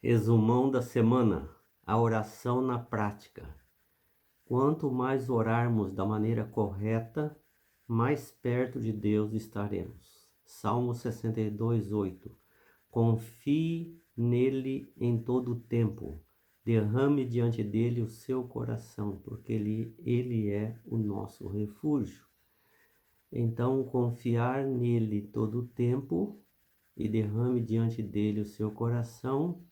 Resumão da semana: a oração na prática. Quanto mais orarmos da maneira correta, mais perto de Deus estaremos. Salmo 62:8. Confie nele em todo o tempo. Derrame diante dele o seu coração, porque ele é o nosso refúgio. Então, confiar nele todo o tempo e derrame diante dele o seu coração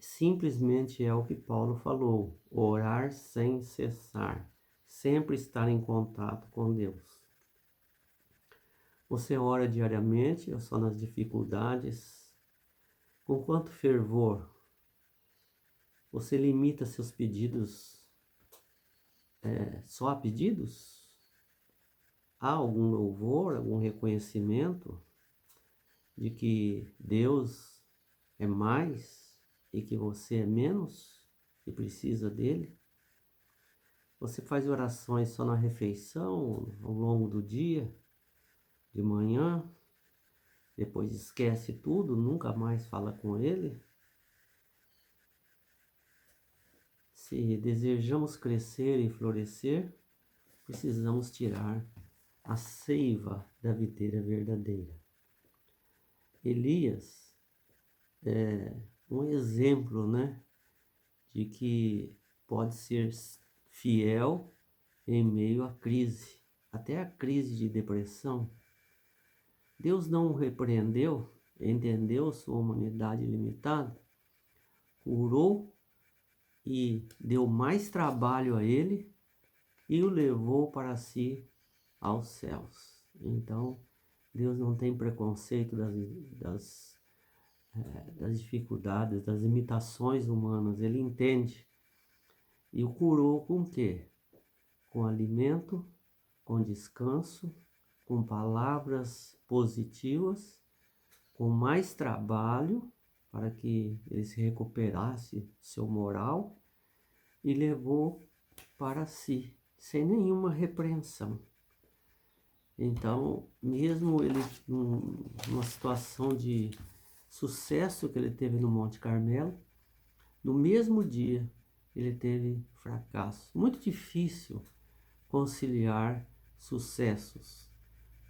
simplesmente é o que Paulo falou: orar sem cessar, sempre estar em contato com Deus. Você ora diariamente ou só nas dificuldades? Com quanto fervor? Você limita seus pedidos só a pedidos? Há algum louvor, algum reconhecimento de que Deus é mais e que você é menos e precisa dele? Você faz orações só na refeição, ao longo do dia, de manhã, depois esquece tudo, nunca mais fala com ele? Se desejamos crescer e florescer, precisamos tirar a seiva da videira verdadeira. Elias é um exemplo, de que pode ser fiel em meio à crise, até a crise de depressão. Deus não o repreendeu, entendeu sua humanidade limitada, curou e deu mais trabalho a ele e o levou para si aos céus. Então, Deus não tem preconceito das dificuldades, das limitações humanas, ele entende. E o curou com o quê? Com alimento, com descanso, com palavras positivas, com mais trabalho para que ele se recuperasse seu moral e levou para si, sem nenhuma repreensão. Então, mesmo ele numa situação de sucesso que ele teve no Monte Carmelo, no mesmo dia ele teve fracasso. Muito difícil conciliar sucessos.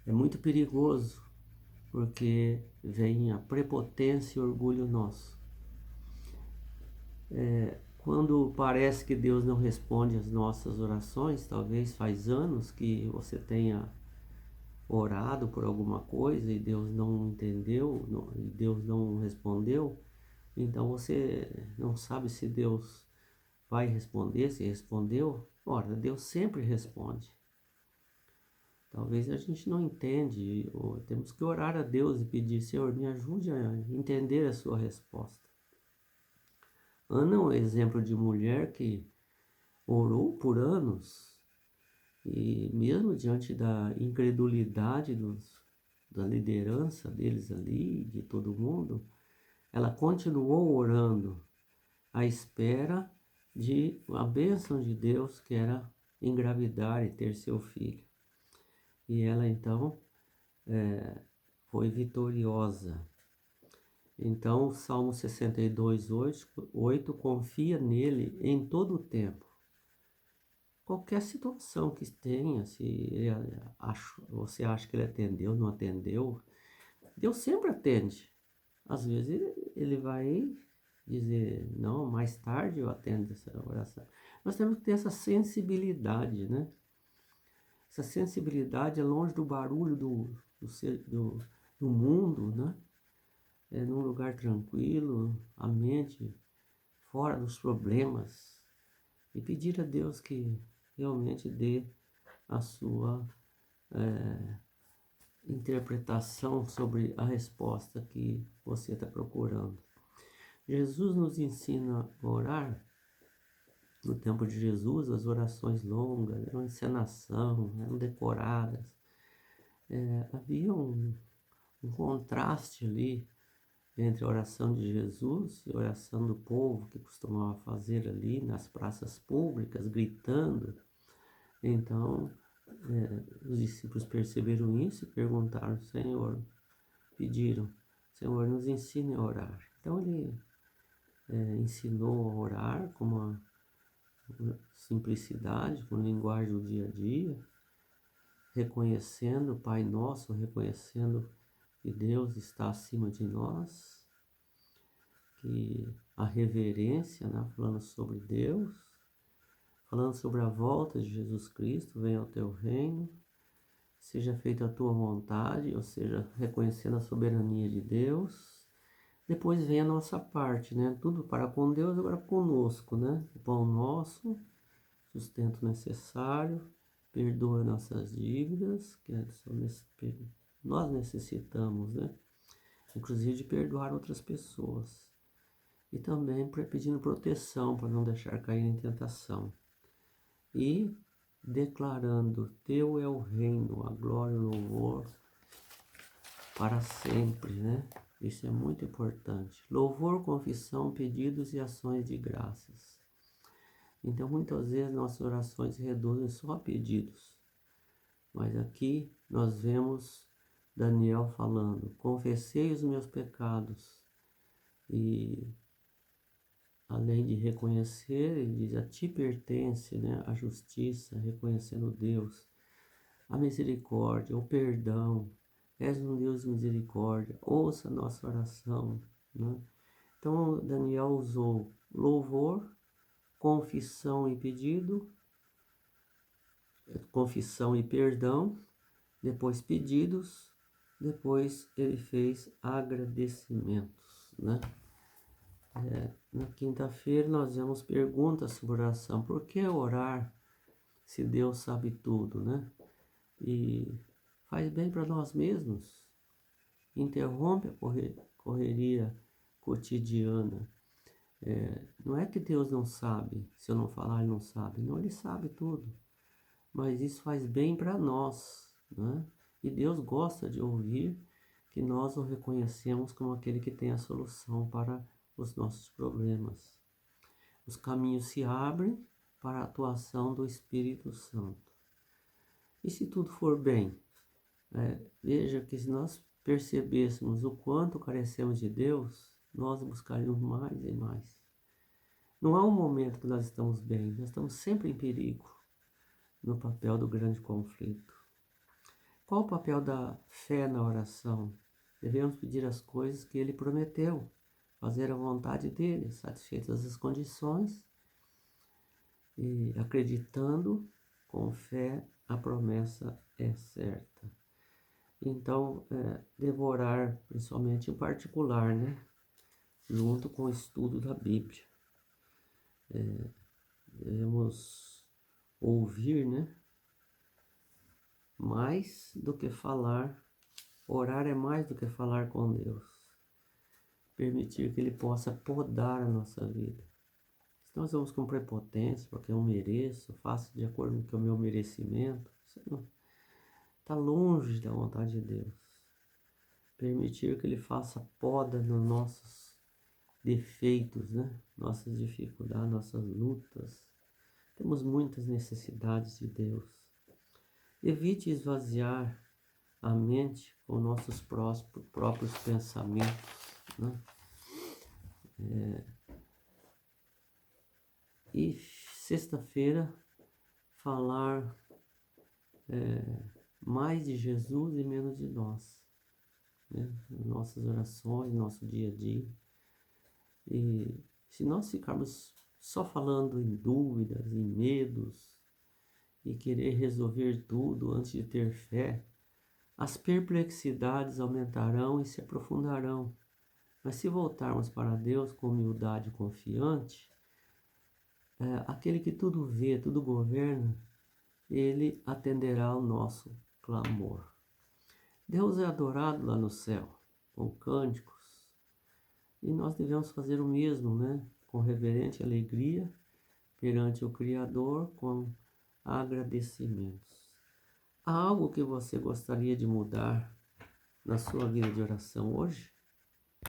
É muito perigoso, porque vem a prepotência e orgulho nosso. Quando parece que Deus não responde às nossas orações, talvez faz anos que você tenha orado por alguma coisa e Deus não entendeu, Deus não respondeu, então você não sabe se Deus vai responder, se respondeu. Ora, Deus sempre responde. Talvez a gente não entende, ou temos que orar a Deus e pedir: Senhor, me ajude a entender a sua resposta. Ana é um exemplo de mulher que orou por anos e mesmo diante da incredulidade da liderança deles ali, de todo mundo, ela continuou orando à espera de a bênção de Deus, que era engravidar e ter seu filho. E ela então foi vitoriosa. Então, o Salmo 62:8, confia nele em todo o tempo. Qualquer situação que tenha, se você acha que ele atendeu, não atendeu, Deus sempre atende. Às vezes ele vai dizer: não, mais tarde eu atendo essa oração. Nós temos que ter essa sensibilidade, Essa sensibilidade é longe do barulho do mundo, É num lugar tranquilo, a mente fora dos problemas, e pedir a Deus que realmente dê a sua interpretação sobre a resposta que você está procurando. Jesus nos ensina a orar. No tempo de Jesus, as orações longas eram encenação, eram decoradas. Havia um contraste ali entre a oração de Jesus e a oração do povo que costumava fazer ali nas praças públicas, gritando. Então, os discípulos perceberam isso e perguntaram: Senhor, pediram: Senhor, nos ensine a orar. Então ele ensinou a orar com uma simplicidade, com linguagem do dia a dia, reconhecendo o Pai Nosso, reconhecendo que Deus está acima de nós, que a reverência, né, falando sobre Deus, falando sobre a volta de Jesus Cristo, venha ao teu reino, seja feita a tua vontade, ou seja, reconhecendo a soberania de Deus. Depois vem a nossa parte, né? Tudo para com Deus, agora conosco, né? O pão nosso, sustento necessário, perdoa nossas dívidas, nós necessitamos, né? Inclusive de perdoar outras pessoas. E também pedindo proteção para não deixar cair em tentação. E declarando, teu é o reino, a glória e o louvor para sempre, né? Isso é muito importante. Louvor, confissão, pedidos e ações de graças. Então, muitas vezes nossas orações reduzem só a pedidos. Mas aqui nós vemos Daniel falando, confessei os meus pecados. E além de reconhecer, ele diz, a ti pertence, né, a justiça, reconhecendo Deus, a misericórdia, o perdão. És um Deus de misericórdia, ouça a nossa oração, né? Então, Daniel usou louvor, confissão e pedido, confissão e perdão, depois pedidos, depois ele fez agradecimentos, né? Na quinta-feira nós vemos perguntas sobre oração. Por que orar se Deus sabe tudo, né? E faz bem para nós mesmos. Interrompe a correria cotidiana. Não é que Deus não sabe, se eu não falar ele não sabe. Não, ele sabe tudo. Mas isso faz bem para nós, né? E Deus gosta de ouvir que nós o reconhecemos como aquele que tem a solução para os nossos problemas. Os caminhos se abrem para a atuação do Espírito Santo. E se tudo for bem, veja que se nós percebêssemos o quanto carecemos de Deus, nós buscaríamos mais e mais. Não há um momento que nós estamos bem, nós estamos sempre em perigo no papel do grande conflito. Qual o papel da fé na oração? Devemos pedir as coisas que Ele prometeu, fazer a vontade dEle, satisfeitas as condições, e acreditando, com fé, a promessa é certa. Então, devorar, principalmente em particular, né? Junto com o estudo da Bíblia. Devemos ouvir, né? Mais do que falar. Orar é mais do que falar com Deus. Permitir que Ele possa podar a nossa vida. Se nós vamos com prepotência, porque eu mereço, faço de acordo com o meu merecimento, isso está longe da vontade de Deus. Permitir que Ele faça poda nos nossos defeitos, né? Nossas dificuldades, nossas lutas. Temos muitas necessidades de Deus. Evite esvaziar a mente com nossos próprios pensamentos, né? E sexta-feira falar mais de Jesus e menos de nós, né? Nossas orações, nosso dia a dia. E se nós ficarmos só falando em dúvidas, em medos, e querer resolver tudo antes de ter fé, as perplexidades aumentarão e se aprofundarão. Mas se voltarmos para Deus com humildade confiante, aquele que tudo vê, tudo governa, Ele atenderá ao nosso clamor. Deus é adorado lá no céu, com cânticos, e nós devemos fazer o mesmo, né? Com reverente alegria, perante o Criador, com agradecimentos. Há algo que você gostaria de mudar na sua vida de oração hoje?